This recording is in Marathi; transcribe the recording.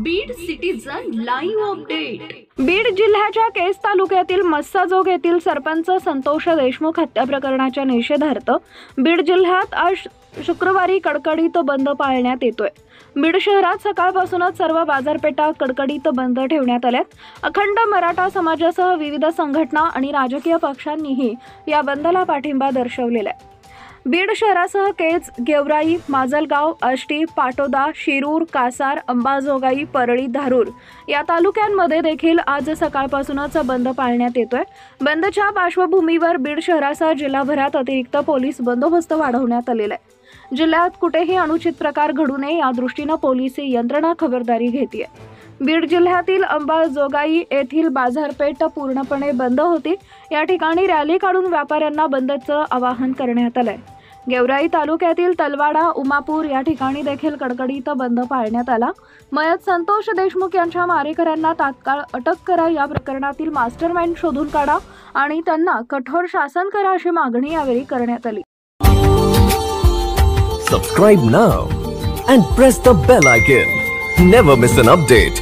Beed citizen live update. Beed जिल्ह्याच्या केज तालुक्यातील मस्साजोग येथील सरपंच संतोष देशमुख हत्या प्रकरणाच्या निषेधार्थ बीड जिल्ह्यात आज शुक्रवारी कडकडीत बंद पाळण्यात येतोय। बीड शहरात सकाळपासूनच सर्व बाजारपेठा कडकडीत बंद ठेवण्यात आल्यात। अखंड मराठा समाजासह विविध संघटना आणि राजकीय पक्षांनीही या बंदला पाठिंबा दर्शवलेला आहे। बीड शहरासह केज, गेवराई, माजलगाव, आष्टी, पाटोदा, शिरूर, कासार, अंबाजोगाई, परळी, धारूर या तालुक्यांमध्ये देखील आज सकाळपासूनच बंद पाळण्यात येतोय। बंदच्या पार्श्वभूमीवर बीड शहरासह जिल्हाभरात अतिरिक्त पोलीस बंदोबस्त वाढवण्यात आलेला आहे। जिल्ह्यात कुठेही अनुचित प्रकार घडू नये या दृष्टीने पोलीस यंत्रणा खबरदारी घेते। बीड जिल्ह्यातील अंबाजोगाई येथील बाजारपेठ पूर्णपणे बंद होती। या ठिकाणी रॅली काढून व्यापाऱ्यांना बंदचं आवाहन करण्यात आलंय। गेवराई तालुक्यातील तलवाडा, उमापूर या ठिकाणी देखील कडकडीत बंद पाळण्यात आला। मयत संतोष देशमुख यांच्या मारेकऱ्यांना तात्काळ अटक करा, या प्रकरणातील मास्टरमाइंड शोधून काढा आणि त्यांना कठोर शासन करा अशी मागणी यावेळी करण्यात आली। Subscribe now and press the bell icon. Never miss an update.